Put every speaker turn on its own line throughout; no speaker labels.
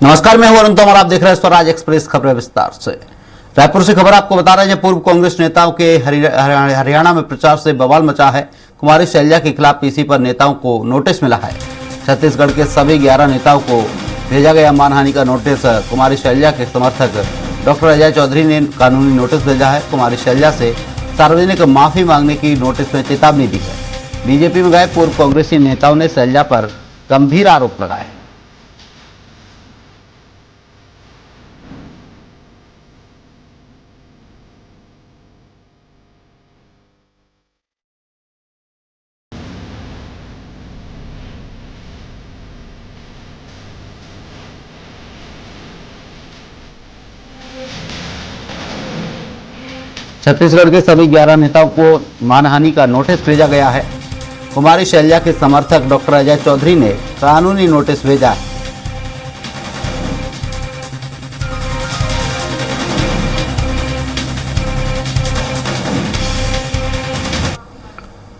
नमस्कार, मैं हूं अरुण तोमर। आप देख रहे हैं स्वराज एक्सप्रेस खबरें विस्तार से। रायपुर से खबर आपको बता रहे हैं, पूर्व कांग्रेस नेताओं के हरियाणा में प्रचार से बवाल मचा है। कुमारी शैलजा के खिलाफ पीसी पर नेताओं को नोटिस मिला है। छत्तीसगढ़ के सभी 11 नेताओं को भेजा गया मानहानि का नोटिस। कुमारी शैलजा के समर्थक डॉक्टर अजय चौधरी ने कानूनी नोटिस भेजा है। कुमारी शैलजा से सार्वजनिक माफी मांगने की नोटिस में चेतावनी दी है। बीजेपी में गए पूर्व कांग्रेसी नेताओं ने शैलजा पर गंभीर आरोप लगाए। छत्तीसगढ़ के सभी 11 नेताओं को मानहानि का नोटिस भेजा गया है। कुमारी शैलजा के समर्थक डॉक्टर अजय चौधरी ने कानूनी नोटिस भेजा है।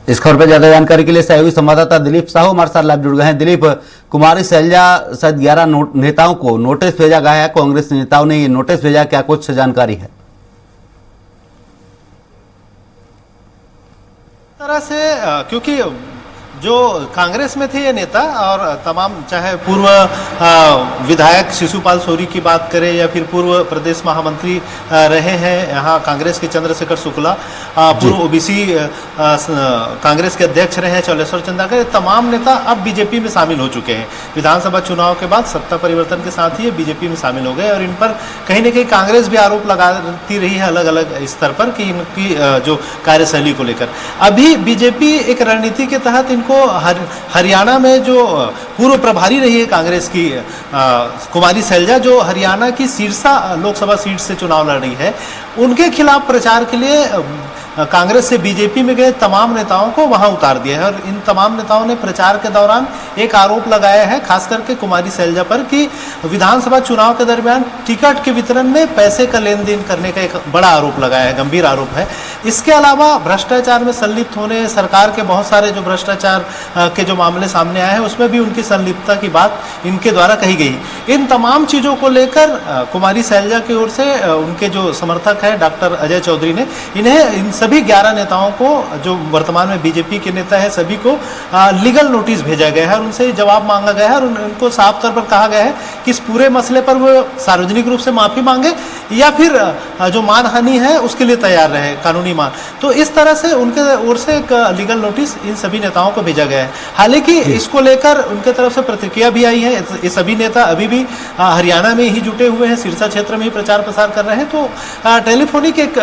इस खबर पर ज्यादा जानकारी के लिए सहयोगी संवाददाता दिलीप साहू हमारे साथ लाइव जुड़ गए हैं। दिलीप, कुमारी शैलजा सहित 11 नेताओं को नोटिस भेजा गया है। कांग्रेस नेताओं ने ये नोटिस भेजा, क्या कुछ जानकारी है?
तरह से क्योंकि जो कांग्रेस में थे ये नेता और तमाम, चाहे पूर्व विधायक शिशुपाल सोरी की बात करें या फिर पूर्व प्रदेश महामंत्री रहे हैं यहाँ कांग्रेस के चंद्रशेखर शुक्ला, पूर्व ओबीसी कांग्रेस के अध्यक्ष रहे हैं चौलेश्वर चंद्राकर, तमाम नेता अब बीजेपी में शामिल हो चुके हैं। विधानसभा चुनाव के बाद सत्ता परिवर्तन के साथ ही ये बीजेपी में शामिल हो गए और इन पर कहीं ना कहीं कांग्रेस भी आरोप लगाती रही है अलग अलग स्तर पर कि इनकी जो कार्यशैली को लेकर। अभी बीजेपी एक रणनीति के तहत इनको हरियाणा में जो पूर्व प्रभारी रही है कांग्रेस की कुमारी शैलजा, जो हरियाणा की सिरसा लोकसभा सीट से चुनाव लड़ रही है, उनके खिलाफ प्रचार के लिए कांग्रेस से बीजेपी में गए तमाम नेताओं को वहां उतार दिया है। और इन तमाम नेताओं ने प्रचार के दौरान एक आरोप लगाया है खास करके कुमारी शैलजा पर कि विधानसभा चुनाव के दरमियान टिकट के वितरण में पैसे का लेन देन करने का एक बड़ा आरोप लगाया है, गंभीर आरोप है। इसके अलावा भ्रष्टाचार में संलिप्त होने, सरकार के बहुत सारे जो भ्रष्टाचार के जो मामले सामने आए हैं उसमें भी उनकी संलिप्तता की बात इनके द्वारा कही गई। इन तमाम चीजों को लेकर कुमारी शैलजा की ओर से उनके जो समर्थक है डॉक्टर अजय चौधरी ने इन सभी 11 नेताओं को, जो वर्तमान में बीजेपी के नेता है, सभी को लीगल नोटिस भेजा गया है और उनसे जवाब मांगा गया है और उनको साफ तौर पर कहा गया है कि इस पूरे मसले पर वो सार्वजनिक रूप से माफी मांगे या फिर जो मानहानि है उसके लिए तैयार रहे, कानूनी मान। तो इस तरह से उनके ओर से एक लीगल नोटिस इन सभी नेताओं को भेजा गया है। हालांकि इसको लेकर उनके तरफ से प्रतिक्रिया भी आई है। ये सभी नेता अभी भी हरियाणा में ही जुटे हुए हैं, सिरसा क्षेत्र में ही प्रचार प्रसार कर रहे हैं। तो टेलीफोनिक एक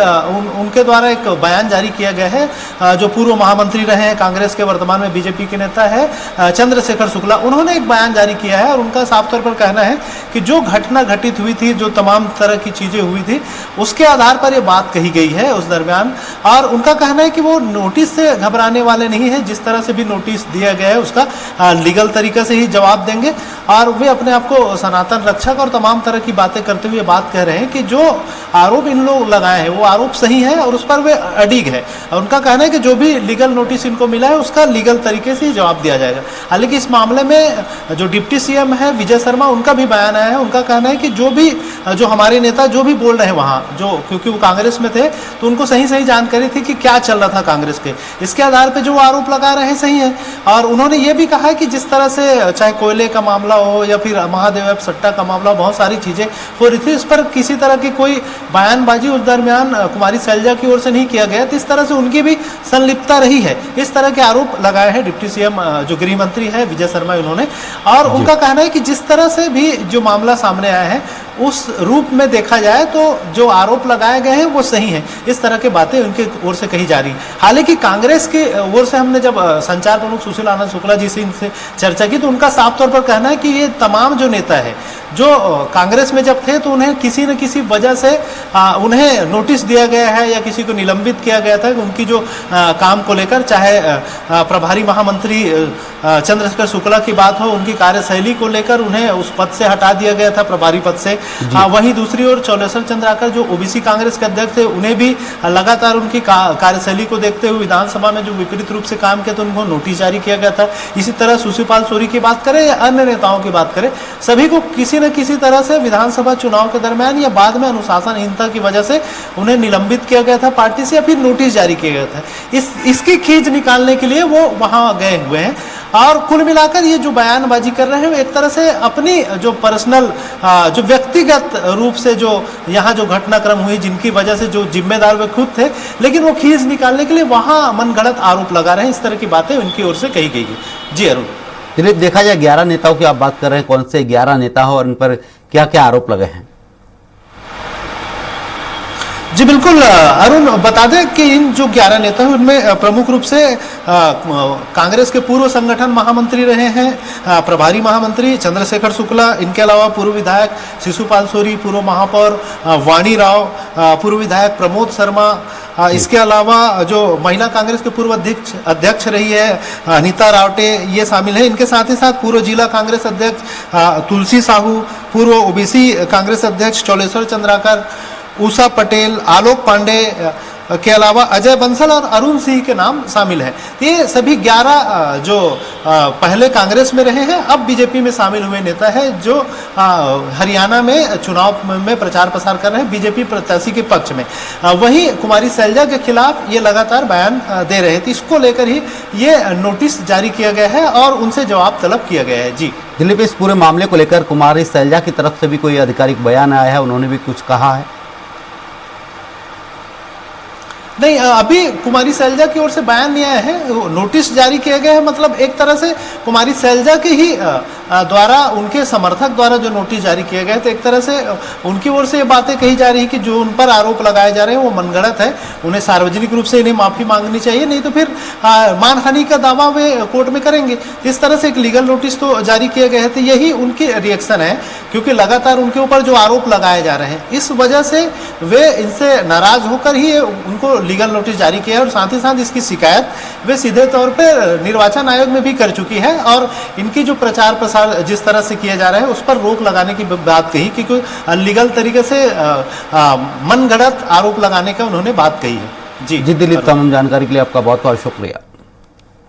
उनके द्वारा एक बयान जारी किया गया है। जो पूर्व महामंत्री रहे हैं कांग्रेस के, वर्तमान में बीजेपी के नेता है चंद्रशेखर शुक्ला, उन्होंने एक बयान जारी किया है और उनका साफ तौर पर कहना है कि जो घटना घटित हुई थी, जो तमाम तरह की चीजें हुई थी, उसके आधार पर यह बात कही गई है उस दरमियान। और उनका कहना है कि वो नोटिस से घबराने वाले नहीं है, जिस तरह से भी नोटिस दिया गया है उसका लीगल तरीके से ही जवाब देंगे और वे अपने आप को सनातन रक्षक और तमाम तरह की बातें करते हुए बात कह रहे हैं कि जो आरोप इन लोग लगाए हैं वो आरोप सही है और उस पर वे अडिग है। और उनका कहना है कि जो भी लीगल नोटिस इनको मिला है उसका लीगल तरीके से ही जवाब दिया जाएगा। हालांकि इस मामले में जो डिप्टी सीएम है विजय शर्मा, उनका भी बयान आया है। उनका कहना है कि जो हमारे नेता जो भी बोल रहे हैं वहां, जो क्योंकि वो कांग्रेस में थे तो उनको सही सही जानकारी थी कि क्या चल रहा था कांग्रेस के, इसके आधार पर जो आरोप लगा रहे हैं सही है। और उन्होंने ये भी कहा है कि जिस तरह से चाहे कोयले का मामला हो या फिर महादेव ऐप सट्टा का मामला, बहुत सारी चीजें हो रही थी, इस पर किसी तरह की कोई बयानबाजी उस दरमियान कुमारी शैलजा की ओर से नहीं किया गया। इस तरह से उनकी भी संलिप्तता रही है, इस तरह के आरोप लगाए हैं डिप्टी सीएम जो गृह मंत्री है विजय शर्मा, उन्होंने। और उनका कहना है कि जिस तरह से भी जो मामला सामने आया है उस रूप में देखा जाए तो जो आरोप लगाए गए हैं वो सही है। इस तरह की बातें उनके ओर से कही जा रही। हालांकि कांग्रेस की ओर से हमने जब संचार प्रमुख सुशील आनंद शुक्ला जी से इनसे चर्चा की तो उनका साफ तौर पर कहना है कि ये तमाम जो नेता है जो कांग्रेस में जब थे तो उन्हें किसी न किसी वजह से उन्हें नोटिस दिया गया है या किसी को निलंबित किया गया था उनकी जो काम को लेकर, चाहे प्रभारी महामंत्री चंद्रशेखर शुक्ला की बात हो, उनकी कार्यशैली को लेकर उन्हें उस पद से हटा दिया गया था, प्रभारी पद से। वहीं दूसरी ओर चौलेश्वर चंद्राकर जो ओबीसी कांग्रेस के अध्यक्ष थे, उन्हें भी लगातार उनकी कार्यशैली को देखते हुए विधानसभा में जो विपरीत रूप से काम किया तो उनको नोटिस जारी किया गया था। इसी तरह शिशुपाल सोरी की बात करें या अन्य नेताओं की बात करें, सभी को किसी किसी न किसी तरह से विधानसभा चुनाव के दरमियान या बाद में अनुशासनहीनता की वजह से उन्हें निलंबित किया गया था पार्टी से, या फिर नोटिस जारी किया गया था। इसकी खींच निकालने के लिए वो वहां गए हुए हैं। और कुल मिलाकर ये जो बयानबाजी कर रहे हैं वो एक तरह से अपनी जो पर्सनल जो व्यक्तिगत रूप से जो यहाँ जो घटनाक्रम हुई जिनकी वजह से जो जिम्मेदार वे खुद थे, लेकिन वो खींच निकालने के लिए वहां मनगढ़ंत आरोप लगा रहे हैं। इस तरह की बातें उनकी ओर से कही गई है। जी अरुण।
दिलीप, देखा जाए 11 नेताओं की आप बात कर रहे हैं, कौन से 11 नेता हो और इन पर क्या क्या आरोप लगे हैं?
जी बिल्कुल अरुण, बता दें कि इन जो 11 नेता हैं उनमें प्रमुख रूप से कांग्रेस के पूर्व संगठन महामंत्री रहे हैं, प्रभारी महामंत्री चंद्रशेखर शुक्ला, इनके अलावा पूर्व विधायक शिशुपाल सोरी, पूर्व महापौर वाणी राव, पूर्व विधायक प्रमोद शर्मा, इसके अलावा जो महिला कांग्रेस के पूर्व अध्यक्ष रही है अनीता रावटे, ये शामिल है। इनके साथ ही साथ पूर्व जिला कांग्रेस अध्यक्ष तुलसी साहू, पूर्व ओबीसी कांग्रेस अध्यक्ष चौलेश्वर चंद्राकर, उषा पटेल, आलोक पांडे के अलावा अजय बंसल और अरुण सिंह के नाम शामिल हैं। ये सभी 11 जो पहले कांग्रेस में रहे हैं अब बीजेपी में शामिल हुए नेता हैं, जो हरियाणा में चुनाव में प्रचार प्रसार कर रहे हैं बीजेपी प्रत्याशी के पक्ष में। वहीं कुमारी शैलजा के खिलाफ ये लगातार बयान दे रहे थे, इसको लेकर ही ये नोटिस जारी किया गया है और उनसे जवाब तलब किया गया है। जी
दिलीप, इस पूरे मामले को लेकर कुमारी शैलजा की तरफ से भी कोई आधिकारिक बयान आया है? उन्होंने भी कुछ कहा है?
नहीं, अभी कुमारी शैलजा की ओर से बयान नहीं आया है, नोटिस जारी किया गया है। मतलब एक तरह से कुमारी शैलजा के ही द्वारा, उनके समर्थक द्वारा जो नोटिस जारी किया गया है, तो एक तरह से उनकी ओर से ये बातें कही जा रही है कि जो उन पर आरोप लगाए जा रहे हैं वो मनगढ़ंत है, उन्हें सार्वजनिक रूप से इन्हें माफी मांगनी चाहिए, नहीं तो फिर मानहानि का दावा वे कोर्ट में करेंगे। इस तरह से एक लीगल नोटिस तो जारी किया गया है। तो यही उनकी रिएक्शन है, क्योंकि लगातार उनके ऊपर जो आरोप लगाए जा रहे हैं इस वजह से वे इनसे नाराज होकर ही उनको लीगल नोटिस जारी किया है। और साथ ही साथ इसकी शिकायत वे सीधे तौर पर निर्वाचन आयोग में भी कर चुकी है और इनकी जो प्रचार प्रसार जिस तरह से किया जा रहा है उस पर रोक लगाने की बात कही, क्योंकि अनलीगल तरीके से मनगढ़ंत आरोप लगाने का उन्होंने बात कही है। जी
दिलीप, तमाम जानकारी के लिए आपका बहुत बहुत शुक्रिया।